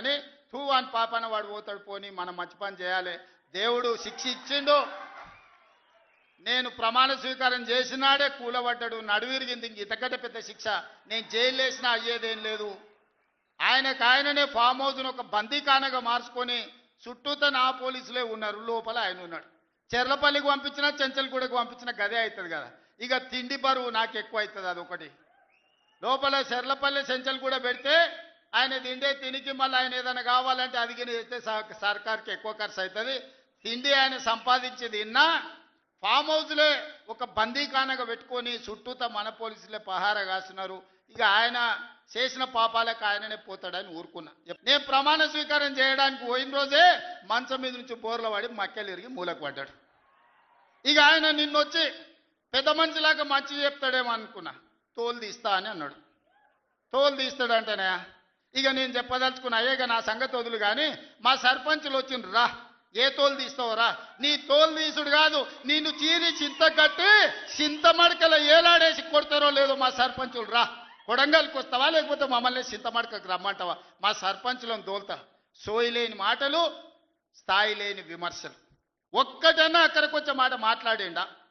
కానీ తూ అని పాపన వాడు పోతాడు పోని మనం మంచి పని చేయాలి దేవుడు శిక్ష ఇచ్చిండు నేను ప్రమాణ స్వీకారం చేసినాడే కూలబడ్డాడు నడువిరిగింది ఇంతకంటే పెద్ద శిక్ష నేను జైలు వేసినా అయ్యేదేం లేదు ఆయననే ఫామ్ హౌస్ను ఒక బందీఖానగా మార్చుకొని చుట్టూతో నా పోలీసులే ఉన్నారు లోపల ఆయన ఉన్నాడు చెర్లపల్లికి పంపించినా చెంచల్గూడకు పంపించిన గదే అవుతుంది కదా ఇక తిండి బరువు నాకు ఎక్కువ అవుతుంది అదొకటి లోపల చెర్లపల్లి చెంచల్గూడ పెడితే ఆయన తిండే తినికి మళ్ళీ ఆయన ఏదైనా కావాలంటే అదిగిన అయితే సర్కార్కి ఎక్కువ ఖర్చు అవుతుంది తిండి ఆయన సంపాదించేది ఇన్నా ఫామ్ హౌస్లే ఒక బందీఖానగా పెట్టుకొని చుట్టూతో మన పోలీసులే పహారా కాస్తున్నారు ఇక ఆయన చేసిన పాపాలకు ఆయననే పోతాడని ఊరుకున్నా నేను ప్రమాణ స్వీకారం చేయడానికి పోయిన రోజే మంచం మీద నుంచి బోర్ల పడి మక్కెలు ఇరిగి మూలకు పడ్డాడు ఇక ఆయన నిన్నొచ్చి పెద్ద మనిషిలాగా మంచి చెప్తాడేమో అనుకున్నా తోలు తీస్తా అని అన్నాడు తోలు తీస్తాడంటేనే ఇక నేను చెప్పదలుచుకున్నా అయ్యేగా నా సంగతి వదులు కానీ మా సర్పంచులు వచ్చిండ్రు రా ఏ తోలు తీస్తావురా నీ తోలు తీసుడు కాదు నిన్ను చీరి చింత కట్టి చింతమడకల ఏలాడేసి కొడతారో లేదో మా సర్పంచులు రా కొడంగల్కి వస్తావా లేకపోతే మమ్మల్ని చింతమడకకు రమ్మంటావా మా సర్పంచులను దోల్తా సోయి లేని మాటలు స్థాయి లేని విమర్శలు ఒక్కటన్నా అక్కడికి వచ్చే మాట మాట్లాడిండా